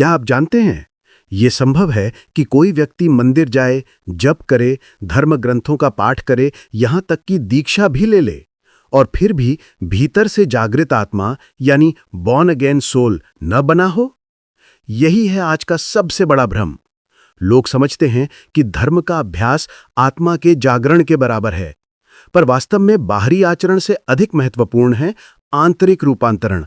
क्या आप जानते हैं, ये संभव है कि कोई व्यक्ति मंदिर जाए, जप करे, धर्म ग्रंथों का पाठ करे, यहाँ तक कि दीक्षा भी ले ले, और फिर भी भीतर से जागृत आत्मा यानी बॉर्न अगेन सोल न बना हो? यही है आज का सबसे बड़ा भ्रम। लोग समझते हैं कि धर्म का अभ्यास आत्मा के जागरण के बराबर है, पर वास्तव में बाहरी आचरण से अधिक महत्वपूर्ण है आंतरिक रूपांतरण।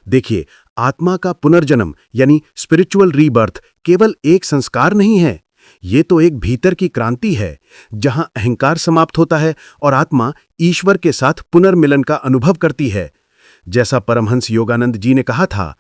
देखिए, आत्मा का पुनर्जन्म यानी स्पिरिचुअल रीबर्थ केवल एक संस्कार नहीं है, ये तो एक भीतर की क्रांति है, जहां अहंकार समाप्त होता है और आत्मा ईश्वर के साथ पुनर्मिलन का अनुभव करती है। जैसा परमहंस योगानंद जी ने कहा था,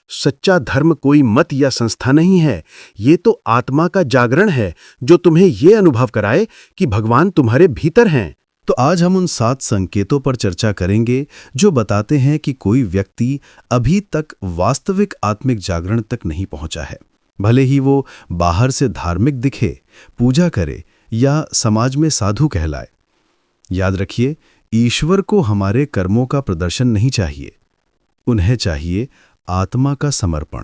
सच्चा धर्म कोई मत या संस्था नहीं है, ये तो आत्मा का जागरण है जो तुम्हें ये अनुभव कराए कि भगवान तुम्हारे भीतर हैं। तो आज हम उन 7 संकेतों पर चर्चा करेंगे जो बताते हैं कि कोई व्यक्ति अभी तक वास्तविक आत्मिक जागरण तक नहीं पहुंचा है, भले ही वो बाहर से धार्मिक दिखे, पूजा करे या समाज में साधु कहलाए। याद रखिए, ईश्वर को हमारे कर्मों का प्रदर्शन नहीं चाहिए, उन्हें चाहिए आत्मा का समर्पण।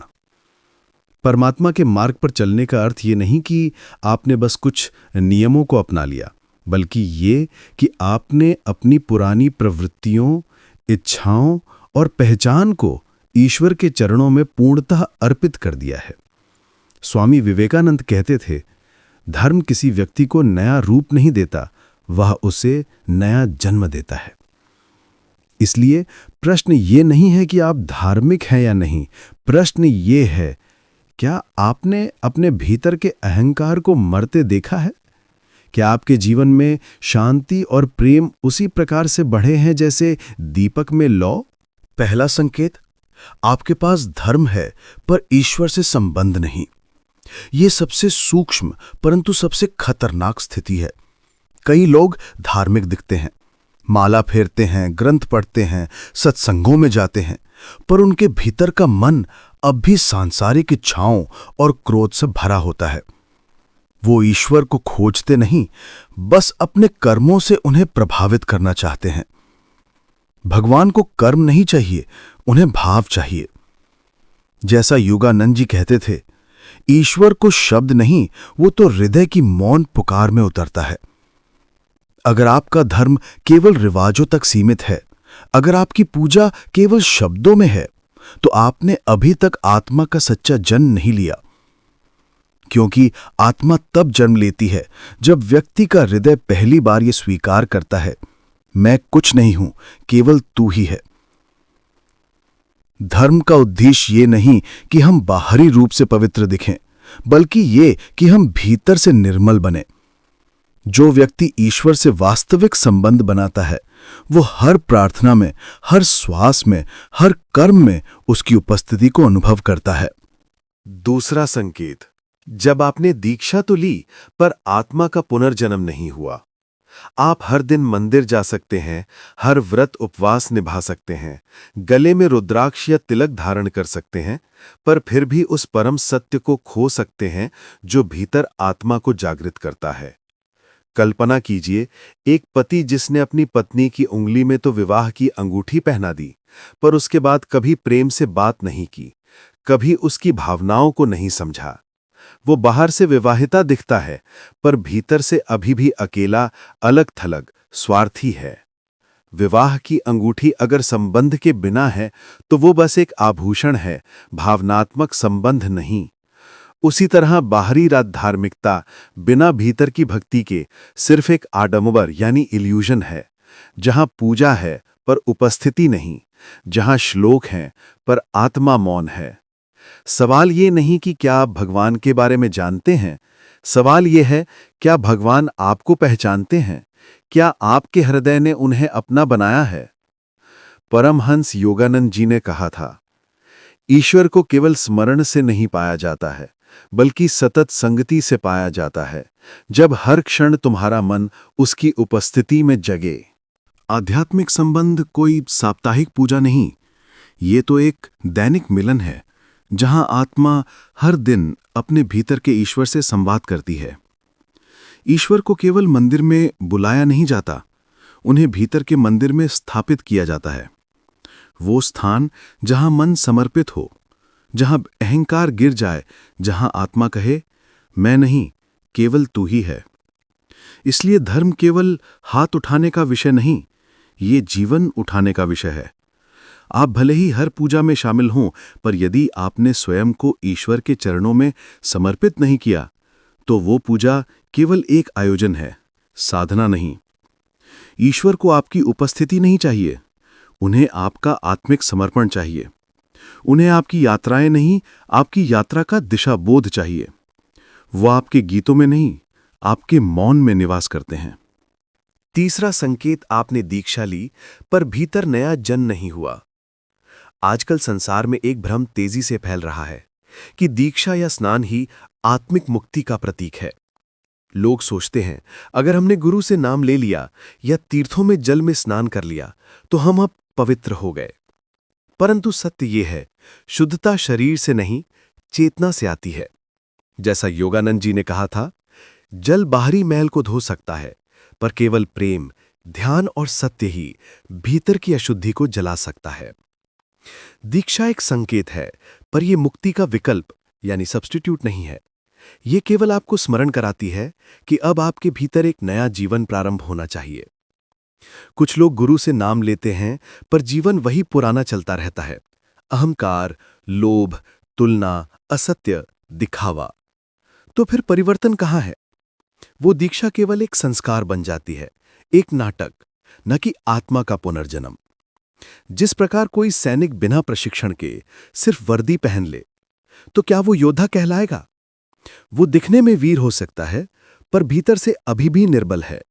परमात्मा के मार्ग पर चलने का अर्थ ये नहीं कि आपने बस कुछ नियमों को अपना लिया, बल्कि ये कि आपने अपनी पुरानी प्रवृत्तियों, इच्छाओं और पहचान को ईश्वर के चरणों में पूर्णतः अर्पित कर दिया है। स्वामी विवेकानंद कहते थे, धर्म किसी व्यक्ति को नया रूप नहीं देता, वह उसे नया जन्म देता है। इसलिए प्रश्न ये नहीं है कि आप धार्मिक हैं या नहीं, प्रश्न ये है, क्या आपने अपने भीतर के अहंकार को मरते देखा है? क्या आपके जीवन में शांति और प्रेम उसी प्रकार से बढ़े हैं जैसे दीपक में लौ? पहला संकेत, आपके पास धर्म है पर ईश्वर से संबंध नहीं। ये सबसे सूक्ष्म परंतु सबसे खतरनाक स्थिति है। कई लोग धार्मिक दिखते हैं, माला फेरते हैं, ग्रंथ पढ़ते हैं, सत्संगों में जाते हैं, पर उनके भीतर का मन अब भी सांसारिक इच्छाओं और क्रोध से भरा होता है। वो ईश्वर को खोजते नहीं, बस अपने कर्मों से उन्हें प्रभावित करना चाहते हैं। भगवान को कर्म नहीं चाहिए, उन्हें भाव चाहिए। जैसा योगानंद जी कहते थे, ईश्वर को शब्द नहीं, वो तो हृदय की मौन पुकार में उतरता है। अगर आपका धर्म केवल रिवाजों तक सीमित है, अगर आपकी पूजा केवल शब्दों में है, तो आपने अभी तक आत्मा का सच्चा जन्म नहीं लिया। क्योंकि आत्मा तब जन्म लेती है जब व्यक्ति का हृदय पहली बार यह स्वीकार करता है, मैं कुछ नहीं हूं, केवल तू ही है। धर्म का उद्देश्य ये नहीं कि हम बाहरी रूप से पवित्र दिखें, बल्कि ये कि हम भीतर से निर्मल बने। जो व्यक्ति ईश्वर से वास्तविक संबंध बनाता है, वो हर प्रार्थना में, हर श्वास में, हर कर्म में उसकी उपस्थिति को अनुभव करता है। दूसरा संकेत, जब आपने दीक्षा तो ली, पर आत्मा का पुनर्जन्म नहीं हुआ। आप हर दिन मंदिर जा सकते हैं, हर व्रत उपवास निभा सकते हैं, गले में रुद्राक्ष या तिलक धारण कर सकते हैं, पर फिर भी उस परम सत्य को खो सकते हैं जो भीतर आत्मा को जागृत करता है। कल्पना कीजिए, एक पति जिसने अपनी पत्नी की उंगली में तो विवाह की अंगूठी पहना दी, पर उसके बाद कभी प्रेम से बात नहीं की, कभी उसकी भावनाओं को नहीं समझा। वो बाहर से विवाहिता दिखता है, पर भीतर से अभी भी अकेला, अलग थलग, स्वार्थी है। विवाह की अंगूठी अगर संबंध के बिना है, तो वो बस एक आभूषण है, भावनात्मक संबंध नहीं। उसी तरह बाहरी धार्मिकता बिना भीतर की भक्ति के सिर्फ एक आडंबर यानी इल्यूजन है, जहां पूजा है पर उपस्थिति नहीं, जहां श्लोक हैं पर आत्मा मौन है। सवाल ये नहीं कि क्या आप भगवान के बारे में जानते हैं, सवाल ये है, क्या भगवान आपको पहचानते हैं? क्या आपके हृदय ने उन्हें अपना बनाया है? परमहंस योगानंद जी ने कहा था, ईश्वर को केवल स्मरण से नहीं पाया जाता है, बल्कि सतत संगति से पाया जाता है, जब हर क्षण तुम्हारा मन उसकी उपस्थिति में जगे। आध्यात्मिक संबंध कोई साप्ताहिक पूजा नहीं, ये तो एक दैनिक मिलन है, जहां आत्मा हर दिन अपने भीतर के ईश्वर से संवाद करती है। ईश्वर को केवल मंदिर में बुलाया नहीं जाता, उन्हें भीतर के मंदिर में स्थापित किया जाता है। वो स्थान जहां मन समर्पित हो, जहां अहंकार गिर जाए, जहां आत्मा कहे मैं नहीं, केवल तू ही है। इसलिए धर्म केवल हाथ उठाने का विषय नहीं, ये जीवन उठाने का विषय है। आप भले ही हर पूजा में शामिल हों, पर यदि आपने स्वयं को ईश्वर के चरणों में समर्पित नहीं किया, तो वो पूजा केवल एक आयोजन है, साधना नहीं। ईश्वर को आपकी उपस्थिति नहीं चाहिए, उन्हें आपका आत्मिक समर्पण चाहिए। उन्हें आपकी यात्राएं नहीं, आपकी यात्रा का दिशाबोध चाहिए। वो आपके गीतों में नहीं, आपके मौन में निवास करते हैं। तीसरा संकेत, आपने दीक्षा ली पर भीतर नया जन्म नहीं हुआ। आजकल संसार में एक भ्रम तेजी से फैल रहा है कि दीक्षा या स्नान ही आत्मिक मुक्ति का प्रतीक है। लोग सोचते हैं अगर हमने गुरु से नाम ले लिया या तीर्थों में जल में स्नान कर लिया तो हम अब पवित्र हो गए। परंतु सत्य यह है, शुद्धता शरीर से नहीं, चेतना से आती है। जैसा योगानंद जी ने कहा था, जल बाहरी मैल को धो सकता है, पर केवल प्रेम, ध्यान और सत्य ही भीतर की अशुद्धि को जला सकता है। दीक्षा एक संकेत है, पर यह मुक्ति का विकल्प यानी सब्स्टिट्यूट नहीं है। यह केवल आपको स्मरण कराती है कि अब आपके भीतर एक नया जीवन प्रारंभ होना चाहिए। कुछ लोग गुरु से नाम लेते हैं, पर जीवन वही पुराना चलता रहता है। अहंकार, लोभ, तुलना, असत्य, दिखावा। तो फिर परिवर्तन कहाँ है? वो दीक्षा केवल एक संस्कार बन जाती है, एक नाटक, न कि आत्मा का पुनर्जन्म। जिस प्रकार कोई सैनिक बिना प्रशिक्षण के सिर्फ वर्दी पहन ले, तो क्या वो योद्धा कहलाएगा? वो दिखने में वीर हो सकता है, पर भीतर से अभी भी निर्बल है।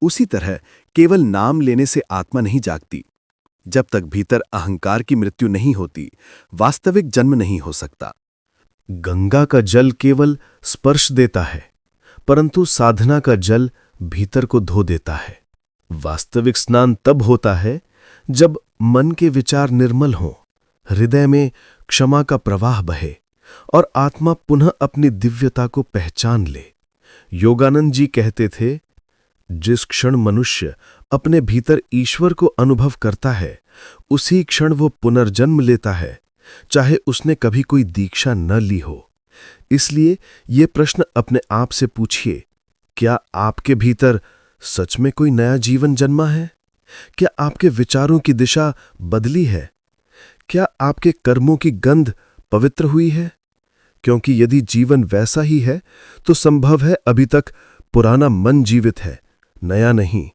उसी तरह केवल नाम लेने से आत्मा नहीं जागती। जब तक भीतर अहंकार की मृत्यु नहीं होती, वास्तविक जन्म नहीं हो सकता। गंगा का जल केवल स्पर्श देता है, परंतु साधना का जल भीतर को धो देता है। वास्तविक स्नान तब होता है जब मन के विचार निर्मल हों, हृदय में क्षमा का प्रवाह बहे और आत्मा पुनः अपनी दिव्यता को पहचान ले। योगानंद जी कहते थे, जिस क्षण मनुष्य अपने भीतर ईश्वर को अनुभव करता है, उसी क्षण वो पुनर्जन्म लेता है, चाहे उसने कभी कोई दीक्षा न ली हो। इसलिए ये प्रश्न अपने आप से पूछिए, क्या आपके भीतर सच में कोई नया जीवन जन्मा है? क्या आपके विचारों की दिशा बदली है? क्या आपके कर्मों की गंध पवित्र हुई है? क्योंकि यदि जीवन वैसा ही है, तो संभव है अभी तक पुराना मन जीवित है, नया नहीं।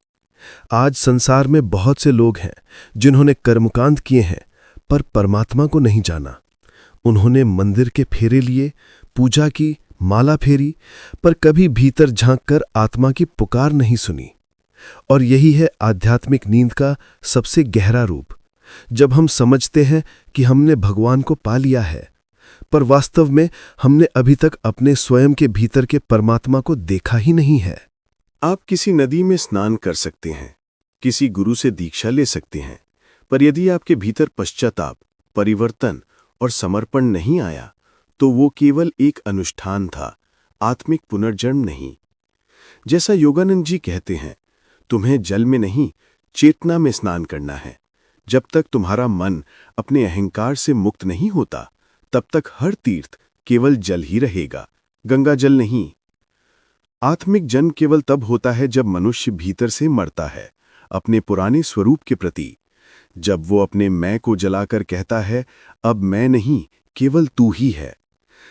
आज संसार में बहुत से लोग हैं जिन्होंने कर्मकांड किए हैं, पर परमात्मा को नहीं जाना। उन्होंने मंदिर के फेरे लिए, पूजा की, माला फेरी, पर कभी भीतर झांककर आत्मा की पुकार नहीं सुनी। और यही है आध्यात्मिक नींद का सबसे गहरा रूप, जब हम समझते हैं कि हमने भगवान को पा लिया है, पर वास्तव में हमने अभी तक अपने स्वयं के भीतर के परमात्मा को देखा ही नहीं है। आप किसी नदी में स्नान कर सकते हैं, किसी गुरु से दीक्षा ले सकते हैं, पर यदि आपके भीतर पश्चाताप, परिवर्तन और समर्पण नहीं आया, तो वो केवल एक अनुष्ठान था, आत्मिक पुनर्जन्म नहीं। जैसा योगानंद जी कहते हैं, तुम्हें जल में नहीं, चेतना में स्नान करना है। जब तक तुम्हारा मन अपने अहंकार से मुक्त नहीं होता, तब तक हर तीर्थ केवल जल ही रहेगा, गंगा जल नहीं। आत्मिक जन्म केवल तब होता है जब मनुष्य भीतर से मरता है, अपने पुराने स्वरूप के प्रति। जब वो अपने मैं को जलाकर कहता है, अब मैं नहीं, केवल तू ही है।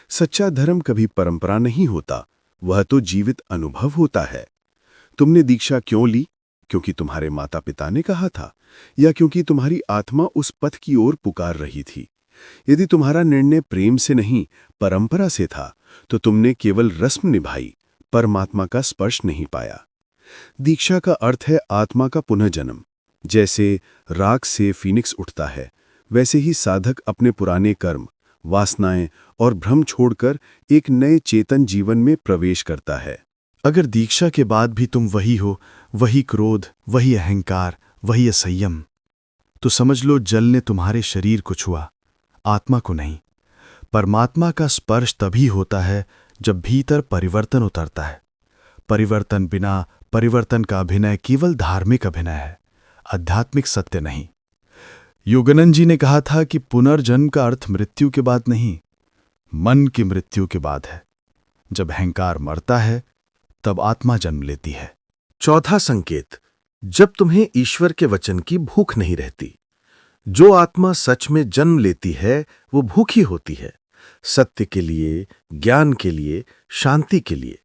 सच्चा धर्म कभी परंपरा नहीं होता, वह तो जीवित अनुभव होता है। तुमने दीक्षा क्यों ली? क्योंकि तुम्हारे माता पिता ने कहा था, या क्योंकि तुम्हारी आत्मा उस पथ की ओर पुकार रही थी? यदि तुम्हारा निर्णय प्रेम से नहीं, परंपरा से था, तो तुमने केवल रस्म निभाई, परमात्मा का स्पर्श नहीं पाया। दीक्षा का अर्थ है आत्मा का पुनर्जन्म। जैसे राख से फीनिक्स उठता है, वैसे ही साधक अपने पुराने कर्म, वासनाएं और भ्रम छोड़कर एक नए चेतन जीवन में प्रवेश करता है। अगर दीक्षा के बाद भी तुम वही हो, वही क्रोध, वही अहंकार, वही असंयम, तो समझ लो जल ने तुम्हारे शरीर को छुआ, आत्मा को नहीं। परमात्मा का स्पर्श तभी होता है जब भीतर परिवर्तन उतरता है। परिवर्तन बिना परिवर्तन का अभिनय केवल धार्मिक अभिनय है, आध्यात्मिक सत्य नहीं। योगानंद जी ने कहा था कि पुनर्जन्म का अर्थ मृत्यु के बाद नहीं, मन की मृत्यु के बाद है। जब अहंकार मरता है तब आत्मा जन्म लेती है। चौथा संकेत, जब तुम्हें ईश्वर के वचन की भूख नहीं रहती। जो आत्मा सच में जन्म लेती है वो भूखी होती है, सत्य के लिए, ज्ञान के लिए, शांति के लिए।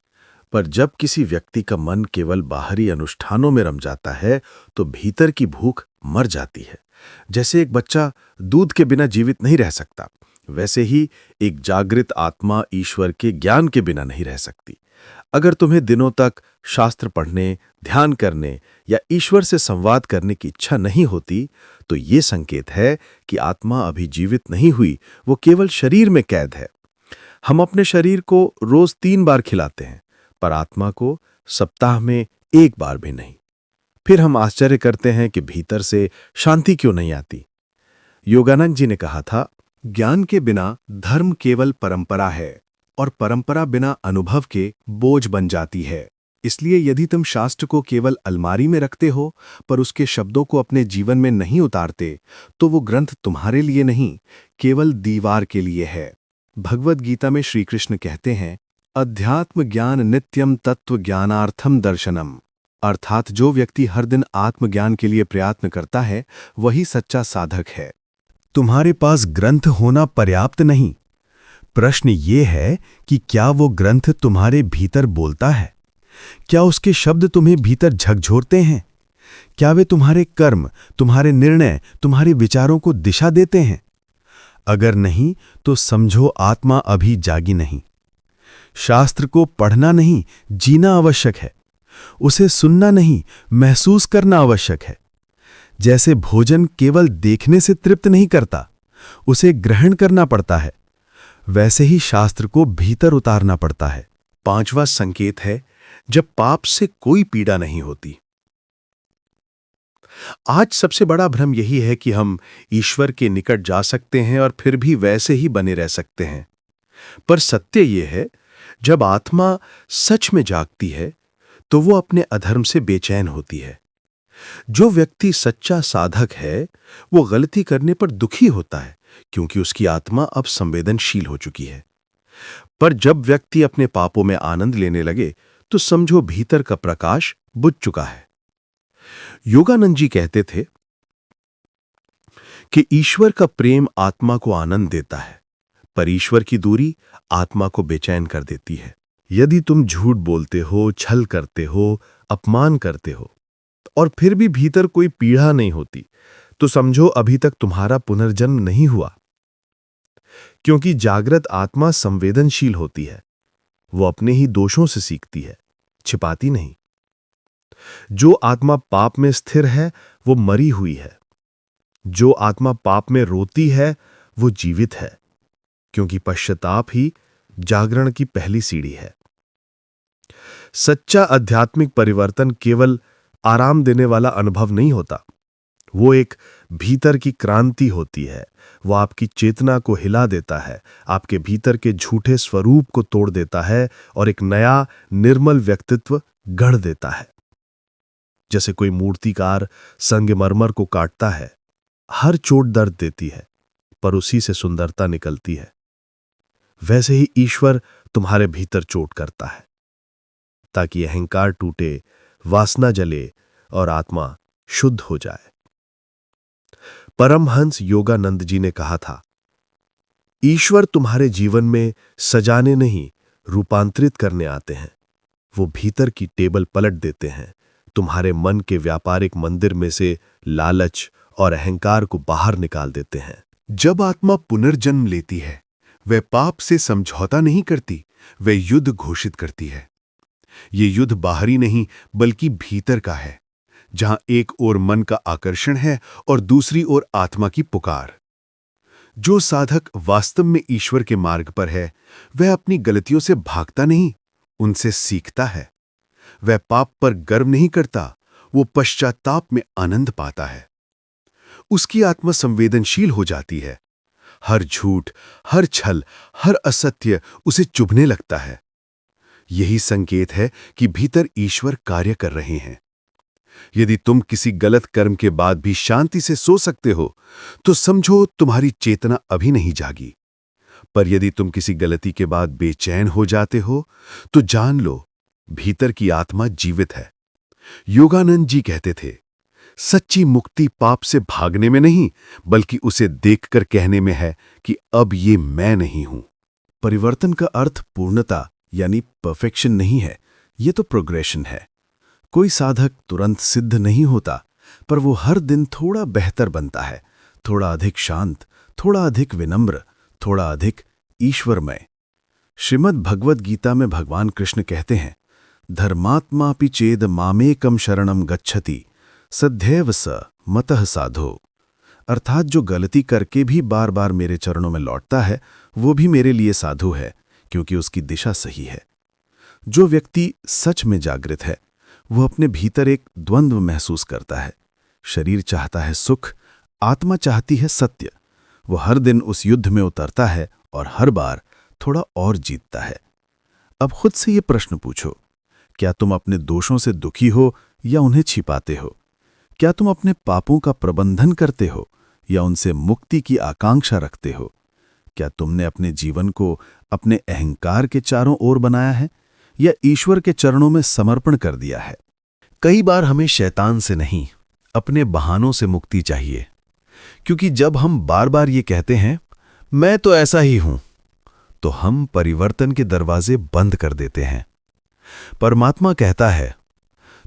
पर जब किसी व्यक्ति का मन केवल बाहरी अनुष्ठानों में रम जाता है तो भीतर की भूख मर जाती है। जैसे एक बच्चा दूध के बिना जीवित नहीं रह सकता, वैसे ही एक जागृत आत्मा ईश्वर के ज्ञान के बिना नहीं रह सकती। अगर तुम्हें दिनों तक शास्त्र पढ़ने, ध्यान करने या ईश्वर से संवाद करने की इच्छा नहीं होती, तो ये संकेत है कि आत्मा अभी जीवित नहीं हुई, वो केवल शरीर में कैद है। हम अपने शरीर को रोज 3 बार खिलाते हैं, पर आत्मा को सप्ताह में 1 बार भी नहीं। फिर हम आश्चर्य करते हैं कि भीतर से शांति क्यों नहीं आती। योगानंद जी ने कहा था, ज्ञान के बिना धर्म केवल परंपरा है और परंपरा बिना अनुभव के बोझ बन जाती है। इसलिए यदि तुम शास्त्र को केवल अलमारी में रखते हो पर उसके शब्दों को अपने जीवन में नहीं उतारते, तो वो ग्रंथ तुम्हारे लिए नहीं, केवल दीवार के लिए है। भगवद गीता में श्री कृष्ण कहते हैं, अध्यात्म ज्ञान नित्यम तत्व ज्ञानार्थम दर्शनम। अर्थात जो व्यक्ति हर दिन आत्मज्ञान के लिए प्रयत्न करता है वही सच्चा साधक है। तुम्हारे पास ग्रंथ होना पर्याप्त नहीं। प्रश्न ये है कि क्या वो ग्रंथ तुम्हारे भीतर बोलता है? क्या उसके शब्द तुम्हें भीतर झकझोरते हैं? क्या वे तुम्हारे कर्म, तुम्हारे निर्णय, तुम्हारे विचारों को दिशा देते हैं? अगर नहीं तो समझो आत्मा अभी जागी नहीं। शास्त्र को पढ़ना नहीं, जीना आवश्यक है। उसे सुनना नहीं, महसूस करना आवश्यक है। जैसे भोजन केवल देखने से तृप्त नहीं करता, उसे ग्रहण करना पड़ता है, वैसे ही शास्त्र को भीतर उतारना पड़ता है। 5वां संकेत है, जब पाप से कोई पीड़ा नहीं होती। आज सबसे बड़ा भ्रम यही है कि हम ईश्वर के निकट जा सकते हैं और फिर भी वैसे ही बने रह सकते हैं। पर सत्य यह है, जब आत्मा सच में जागती है तो वो अपने अधर्म से बेचैन होती है। जो व्यक्ति सच्चा साधक है वो गलती करने पर दुखी होता है, क्योंकि उसकी आत्मा अब संवेदनशील हो चुकी है। पर जब व्यक्ति अपने पापों में आनंद लेने लगे तो समझो भीतर का प्रकाश बुझ चुका है। योगानंद जी कहते थे कि ईश्वर का प्रेम आत्मा को आनंद देता है, पर ईश्वर की दूरी आत्मा को बेचैन कर देती है। यदि तुम झूठ बोलते हो, छल करते हो, अपमान करते हो और फिर भी भीतर कोई पीड़ा नहीं होती, तो समझो अभी तक तुम्हारा पुनर्जन्म नहीं हुआ। क्योंकि जागृत आत्मा संवेदनशील होती है, वो अपने ही दोषों से सीखती है, छिपाती नहीं। जो आत्मा पाप में स्थिर है वो मरी हुई है। जो आत्मा पाप में रोती है वो जीवित है, क्योंकि पश्चाताप ही जागरण की पहली सीढ़ी है। सच्चा आध्यात्मिक परिवर्तन केवल आराम देने वाला अनुभव नहीं होता, वो एक भीतर की क्रांति होती है। वो आपकी चेतना को हिला देता है, आपके भीतर के झूठे स्वरूप को तोड़ देता है और एक नया निर्मल व्यक्तित्व गढ़ देता है। जैसे कोई मूर्तिकार संगमरमर को काटता है, हर चोट दर्द देती है, पर उसी से सुंदरता निकलती है। वैसे ही ईश्वर तुम्हारे भीतर चोट करता है, ताकि अहंकार टूटे, वासना जले और आत्मा शुद्ध हो जाए। परमहंस योगानंद जी ने कहा था, ईश्वर तुम्हारे जीवन में सजाने नहीं, रूपांतरित करने आते हैं। वो भीतर की टेबल पलट देते हैं, तुम्हारे मन के व्यापारिक मंदिर में से लालच और अहंकार को बाहर निकाल देते हैं। जब आत्मा पुनर्जन्म लेती है, वह पाप से समझौता नहीं करती, वह युद्ध घोषित करती है। ये युद्ध बाहरी नहीं बल्कि भीतर का है, जहां एक ओर मन का आकर्षण है और दूसरी ओर आत्मा की पुकार। जो साधक वास्तव में ईश्वर के मार्ग पर है, वह अपनी गलतियों से भागता नहीं, उनसे सीखता है। वह पाप पर गर्व नहीं करता, वो पश्चाताप में आनंद पाता है। उसकी आत्मा संवेदनशील हो जाती है। हर झूठ, हर छल, हर असत्य उसे चुभने लगता है। यही संकेत है कि भीतर ईश्वर कार्य कर रहे हैं। यदि तुम किसी गलत कर्म के बाद भी शांति से सो सकते हो तो समझो तुम्हारी चेतना अभी नहीं जागी। पर यदि तुम किसी गलती के बाद बेचैन हो जाते हो तो जान लो भीतर की आत्मा जीवित है। योगानंद जी कहते थे, सच्ची मुक्ति पाप से भागने में नहीं बल्कि उसे देखकर कहने में है कि अब ये मैं नहीं हूं। परिवर्तन का अर्थ पूर्णता यानी परफेक्शन नहीं है, ये तो प्रोग्रेशन है। कोई साधक तुरंत सिद्ध नहीं होता, पर वो हर दिन थोड़ा बेहतर बनता है, थोड़ा अधिक शांत, थोड़ा अधिक विनम्र, थोड़ा अधिक ईश्वरमय। श्रीमद् भगवद गीता में भगवान कृष्ण कहते हैं, धर्मात्मापि चेद मामेकम शरणम गच्छति सदैव स मतः साधो। अर्थात जो गलती करके भी बार बार मेरे चरणों में लौटता है वो भी मेरे लिए साधु है, क्योंकि उसकी दिशा सही है। जो व्यक्ति सच में जागृत है वो अपने भीतर एक द्वंद्व महसूस करता है। शरीर चाहता है सुख, आत्मा चाहती है सत्य। वो हर दिन उस युद्ध में उतरता है और हर बार थोड़ा और जीतता है। अब खुद से ये प्रश्न पूछो, क्या तुम अपने दोषों से दुखी हो या उन्हें छिपाते हो? क्या तुम अपने पापों का प्रबंधन करते हो या उनसे मुक्ति की आकांक्षा रखते हो? क्या तुमने अपने जीवन को अपने अहंकार के चारों ओर बनाया है या ईश्वर के चरणों में समर्पण कर दिया है? कई बार हमें शैतान से नहीं, अपने बहानों से मुक्ति चाहिए, क्योंकि जब हम बार बार ये कहते हैं मैं तो ऐसा ही हूं, तो हम परिवर्तन के दरवाजे बंद कर देते हैं। परमात्मा कहता है,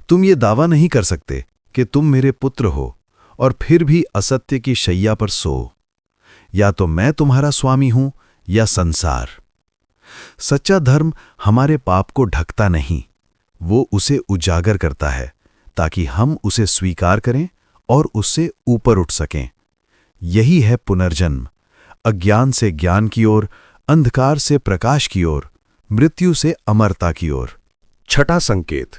तुम ये दावा नहीं कर सकते कि तुम मेरे पुत्र हो और फिर भी असत्य की शैया पर सो। या तो मैं तुम्हारा स्वामी हूं या संसार। सच्चा धर्म हमारे पाप को ढकता नहीं, वो उसे उजागर करता है ताकि हम उसे स्वीकार करें और उससे ऊपर उठ सकें। यही है पुनर्जन्म, अज्ञान से ज्ञान की ओर, अंधकार से प्रकाश की ओर, मृत्यु से अमरता की ओर। छठा संकेत,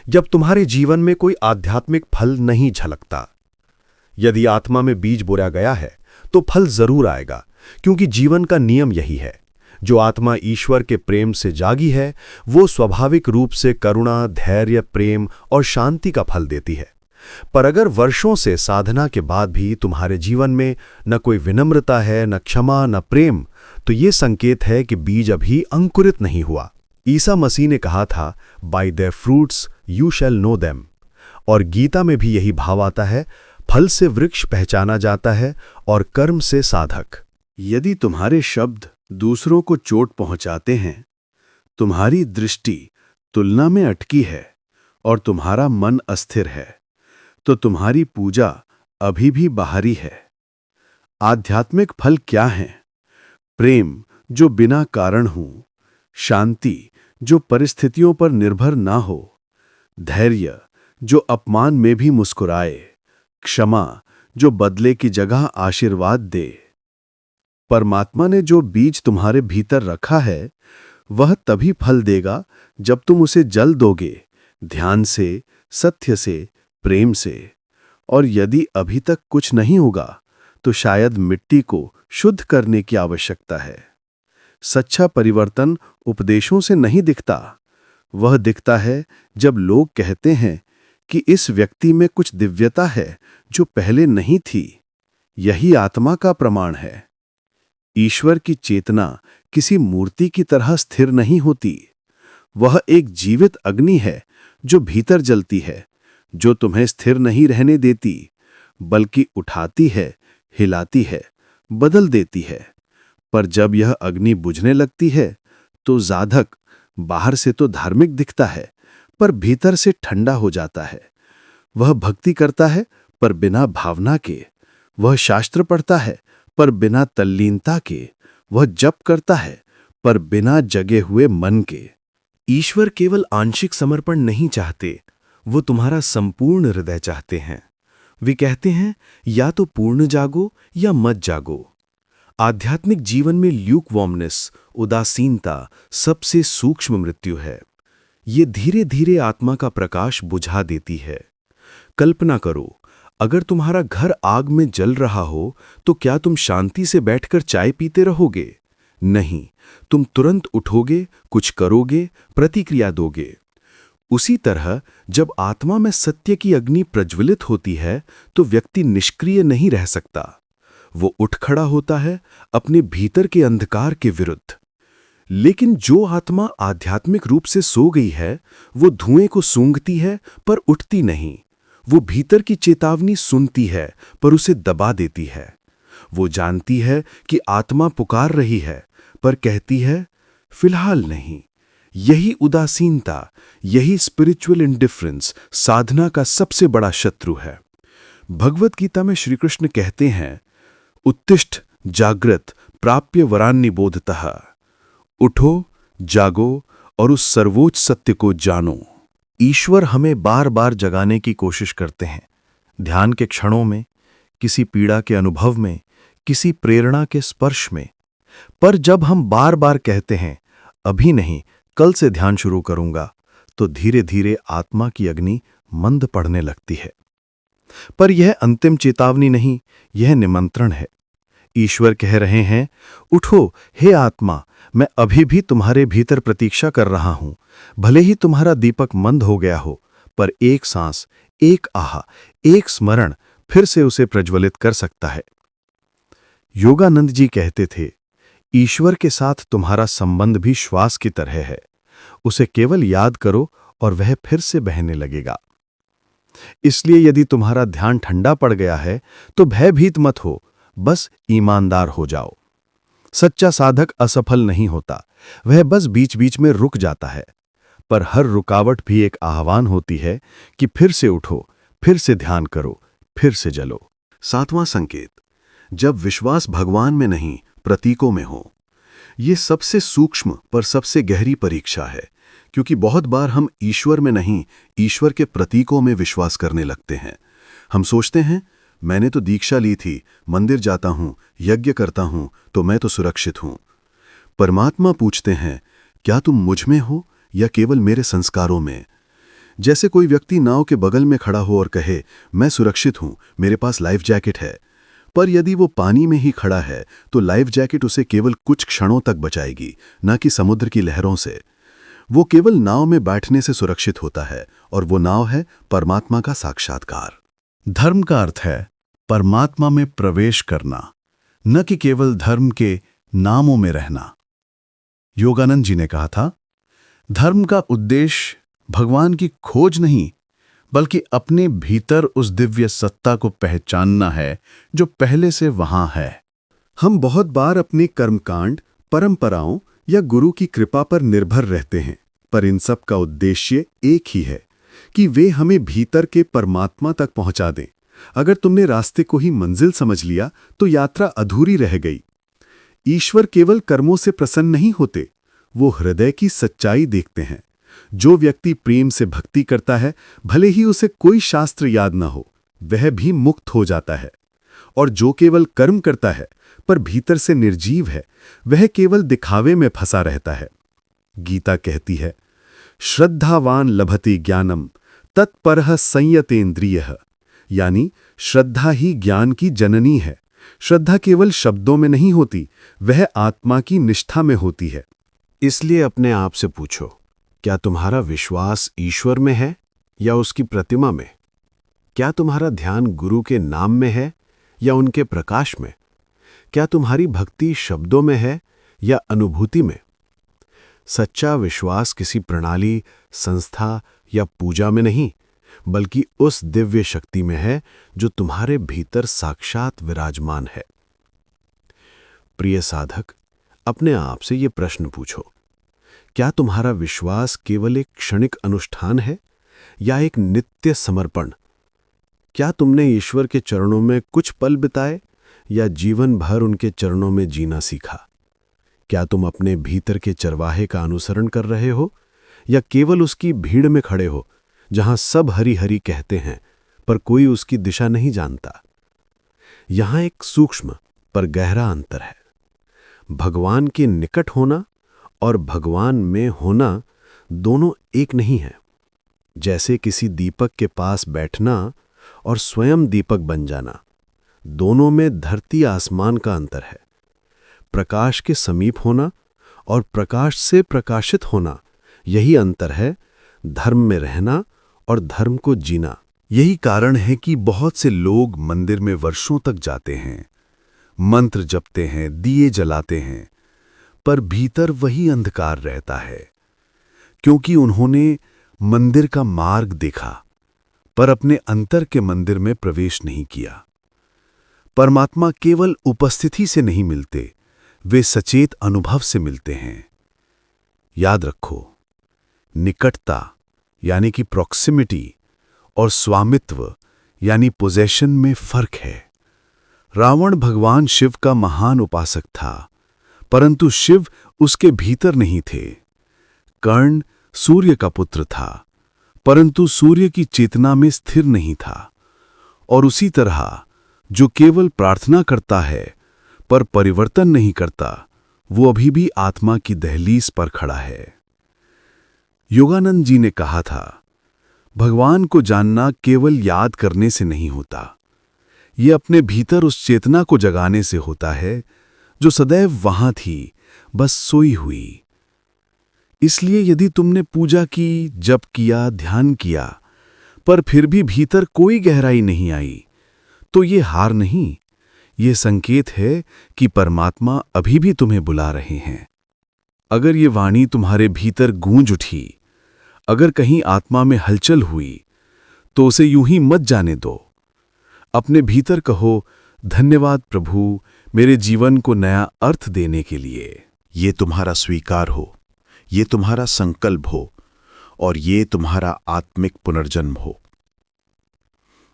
जब तुम्हारे जीवन में कोई आध्यात्मिक फल नहीं झलकता। यदि आत्मा में बीज बोया गया है तो फल जरूर आएगा, क्योंकि जीवन का नियम यही है। जो आत्मा ईश्वर के प्रेम से जागी है वो स्वाभाविक रूप से करुणा, धैर्य, प्रेम और शांति का फल देती है। पर अगर वर्षों से साधना के बाद भी तुम्हारे जीवन में न कोई विनम्रता है, न क्षमा, न प्रेम, तो ये संकेत है कि बीज अभी अंकुरित नहीं हुआ। ईसा मसीह ने कहा था, bye there fruits you shall know them. और गीता में भी यही भाव आता है, फल से वृक्ष पहचाना जाता है और कर्म से साधक। यदि तुम्हारे शब्द दूसरों को चोट पहुंचाते हैं, तुम्हारी दृष्टि तुलना में अटकी है और तुम्हारा मन अस्थिर है, तो तुम्हारी पूजा अभी भी बाहरी है। आध्यात्मिक फल क्या हैं? प्रेम जो बिना कारण हो, शांति जो परिस्थितियों पर निर्भर ना हो, धैर्य जो अपमान में भी मुस्कुराए, क्षमा जो बदले की जगह आशीर्वाद दे। परमात्मा ने जो बीज तुम्हारे भीतर रखा है वह तभी फल देगा जब तुम उसे जल दोगे, ध्यान से, सत्य से, प्रेम से। और यदि अभी तक कुछ नहीं होगा तो शायद मिट्टी को शुद्ध करने की आवश्यकता है। सच्चा परिवर्तन उपदेशों से नहीं दिखता, वह दिखता है जब लोग कहते हैं कि इस व्यक्ति में कुछ दिव्यता है जो पहले नहीं थी। यही आत्मा का प्रमाण है। ईश्वर की चेतना किसी मूर्ति की तरह स्थिर नहीं होती। वह एक जीवित अग्नि है जो भीतर जलती है, जो तुम्हें स्थिर नहीं रहने देती, बल्कि उठाती है, हिलाती है, बदल देती है। पर जब यह अग्नि बुझने लगती है तो साधक बाहर से तो धार्मिक दिखता है पर भीतर से ठंडा हो जाता है। वह भक्ति करता है पर बिना भावना के, वह शास्त्र पढ़ता है पर बिना तल्लीनता के, वह जप करता है पर बिना जगे हुए मन के। ईश्वर केवल आंशिक समर्पण नहीं चाहते, वो तुम्हारा संपूर्ण हृदय चाहते हैं। वे कहते हैं या तो पूर्ण जागो या मत जागो। आध्यात्मिक जीवन में ल्यूकवार्मनेस, उदासीनता सबसे सूक्ष्म मृत्यु है। ये धीरे धीरे आत्मा का प्रकाश बुझा देती है। कल्पना करो, अगर तुम्हारा घर आग में जल रहा हो तो क्या तुम शांति से बैठकर चाय पीते रहोगे? नहीं, तुम तुरंत उठोगे, कुछ करोगे, प्रतिक्रिया दोगे। उसी तरह जब आत्मा में सत्य की अग्नि प्रज्वलित होती है तो व्यक्ति निष्क्रिय नहीं रह सकता। वो उठ खड़ा होता है अपने भीतर के अंधकार के विरुद्ध। लेकिन जो आत्मा आध्यात्मिक रूप से सो गई है वो धुएं को सूंघती है पर उठती नहीं। वो भीतर की चेतावनी सुनती है पर उसे दबा देती है। वो जानती है कि आत्मा पुकार रही है पर कहती है फिलहाल नहीं। यही उदासीनता, यही स्पिरिचुअल इंडिफरेंस साधना का सबसे बड़ा शत्रु है। भगवत गीता में श्री कृष्ण कहते हैं, उत्तिष्ठ जागृत प्राप्य वरान्निबोधतः। उठो, जागो और उस सर्वोच्च सत्य को जानो। ईश्वर हमें बार बार जगाने की कोशिश करते हैं, ध्यान के क्षणों में, किसी पीड़ा के अनुभव में, किसी प्रेरणा के स्पर्श में। पर जब हम बार बार कहते हैं अभी नहीं, कल से ध्यान शुरू करूंगा, तो धीरे धीरे आत्मा की अग्नि मंद पड़ने लगती है। पर यह अंतिम चेतावनी नहीं, यह निमंत्रण है। ईश्वर कह रहे हैं, उठो हे आत्मा, मैं अभी भी तुम्हारे भीतर प्रतीक्षा कर रहा हूं। भले ही तुम्हारा दीपक मंद हो गया हो, पर एक सांस, एक आह, एक स्मरण फिर से उसे प्रज्वलित कर सकता है। योगानंद जी कहते थे, ईश्वर के साथ तुम्हारा संबंध भी श्वास की तरह है। उसे केवल याद करो और वह फिर से बहने लगेगा। इसलिए यदि तुम्हारा ध्यान ठंडा पड़ गया है तो भयभीत मत हो, बस ईमानदार हो जाओ। सच्चा साधक असफल नहीं होता, वह बस बीच बीच में रुक जाता है। पर हर रुकावट भी एक आह्वान होती है कि फिर से उठो, फिर से ध्यान करो, फिर से जलो। 7वां संकेत, जब विश्वास भगवान में नहीं प्रतीकों में हो। ये सबसे सूक्ष्म पर सबसे गहरी परीक्षा है, क्योंकि बहुत बार हम ईश्वर में नहीं, ईश्वर के प्रतीकों में विश्वास करने लगते हैं। हम सोचते हैं, मैंने तो दीक्षा ली थी, मंदिर जाता हूं, यज्ञ करता हूं, तो मैं तो सुरक्षित हूं। परमात्मा पूछते हैं, क्या तुम मुझ में हो या केवल मेरे संस्कारों में? जैसे कोई व्यक्ति नाव के बगल में खड़ा हो और कहे, मैं सुरक्षित हूं, मेरे पास लाइफ जैकेट है। पर यदि वो पानी में ही खड़ा है तो लाइफ जैकेट उसे केवल कुछ क्षणों तक बचाएगी, न कि समुद्र की लहरों से। वो केवल नाव में बैठने से सुरक्षित होता है, और वो नाव है परमात्मा का साक्षात्कार। धर्म का अर्थ है परमात्मा में प्रवेश करना, न कि केवल धर्म के नामों में रहना। योगानंद जी ने कहा था, धर्म का उद्देश्य भगवान की खोज नहीं, बल्कि अपने भीतर उस दिव्य सत्ता को पहचानना है जो पहले से वहां है। हम बहुत बार अपने कर्मकांड, परंपराओं या गुरु की कृपा पर निर्भर रहते हैं, पर इन सब का उद्देश्य एक ही है कि वे हमें भीतर के परमात्मा तक पहुंचा दें। अगर तुमने रास्ते को ही मंजिल समझ लिया तो यात्रा अधूरी रह गई। ईश्वर केवल कर्मों से प्रसन्न नहीं होते, वो हृदय की सच्चाई देखते हैं। जो व्यक्ति प्रेम से भक्ति करता है, भले ही उसे कोई शास्त्र याद न हो, वह भी मुक्त हो जाता है। और जो केवल कर्म करता है पर भीतर से निर्जीव है, वह केवल दिखावे में फंसा रहता है। गीता कहती है, श्रद्धावान लभते ज्ञानम तत्परः संयतेन्द्रियः, यानी श्रद्धा ही ज्ञान की जननी है। श्रद्धा केवल शब्दों में नहीं होती, वह आत्मा की निष्ठा में होती है। इसलिए अपने आप से पूछो, क्या तुम्हारा विश्वास ईश्वर में है या उसकी प्रतिमा में? क्या तुम्हारा ध्यान गुरु के नाम में है या उनके प्रकाश में? क्या तुम्हारी भक्ति शब्दों में है या अनुभूति में? सच्चा विश्वास किसी प्रणाली, संस्था या पूजा में नहीं, बल्कि उस दिव्य शक्ति में है जो तुम्हारे भीतर साक्षात विराजमान है। प्रिय साधक, अपने आप से ये प्रश्न पूछो, क्या तुम्हारा विश्वास केवल एक क्षणिक अनुष्ठान है या एक नित्य समर्पण? क्या तुमने ईश्वर के चरणों में कुछ पल बिताए या जीवन भर उनके चरणों में जीना सीखा? क्या तुम अपने भीतर के चरवाहे का अनुसरण कर रहे हो या केवल उसकी भीड़ में खड़े हो, जहां सब हरि हरि कहते हैं पर कोई उसकी दिशा नहीं जानता? यहां एक सूक्ष्म पर गहरा अंतर है। भगवान के निकट होना और भगवान में होना दोनों एक नहीं है। जैसे किसी दीपक के पास बैठना और स्वयं दीपक बन जाना, दोनों में धरती आसमान का अंतर है। प्रकाश के समीप होना और प्रकाश से प्रकाशित होना, यही अंतर है धर्म में रहना और धर्म को जीना। यही कारण है कि बहुत से लोग मंदिर में वर्षों तक जाते हैं, मंत्र जपते हैं, दिए जलाते हैं, पर भीतर वही अंधकार रहता है, क्योंकि उन्होंने मंदिर का मार्ग देखा पर अपने अंतर के मंदिर में प्रवेश नहीं किया। परमात्मा केवल उपस्थिति से नहीं मिलते, वे सचेत अनुभव से मिलते हैं। याद रखो, निकटता यानी कि प्रॉक्सिमिटी और स्वामित्व यानी पोजेशन में फर्क है। रावण भगवान शिव का महान उपासक था, परंतु शिव उसके भीतर नहीं थे। कर्ण सूर्य का पुत्र था, परंतु सूर्य की चेतना में स्थिर नहीं था। और उसी तरह जो केवल प्रार्थना करता है पर परिवर्तन नहीं करता, वो अभी भी आत्मा की दहलीज पर खड़ा है। योगानंद जी ने कहा था, भगवान को जानना केवल याद करने से नहीं होता, ये अपने भीतर उस चेतना को जगाने से होता है जो सदैव वहां थी, बस सोई हुई। इसलिए यदि तुमने पूजा की, जप किया, ध्यान किया, पर फिर भी भीतर कोई गहराई नहीं आई, तो ये हार नहीं, ये संकेत है कि परमात्मा अभी भी तुम्हें बुला रहे हैं। अगर ये वाणी तुम्हारे भीतर गूंज उठी, अगर कहीं आत्मा में हलचल हुई, तो उसे यूं ही मत जाने दो। अपने भीतर कहो, धन्यवाद प्रभु, मेरे जीवन को नया अर्थ देने के लिए। ये तुम्हारा स्वीकार हो, ये तुम्हारा संकल्प हो और ये तुम्हारा आत्मिक पुनर्जन्म हो।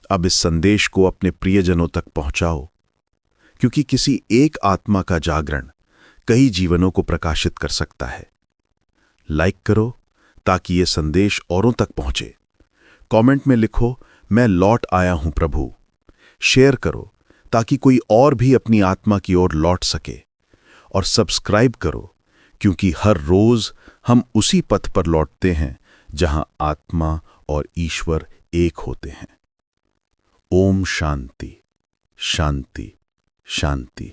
अब इस संदेश को अपने प्रियजनों तक पहुंचाओ, क्योंकि किसी एक आत्मा का जागरण कई जीवनों को प्रकाशित कर सकता है। लाइक करो ताकि ये संदेश औरों तक पहुंचे। कमेंट में लिखो, मैं लौट आया हूं प्रभु। शेयर करो ताकि कोई और भी अपनी आत्मा की ओर लौट सके। और सब्सक्राइब करो, क्योंकि हर रोज हम उसी पथ पर लौटते हैं जहां आत्मा और ईश्वर एक होते हैं। ओम शांति, शांति, शांति।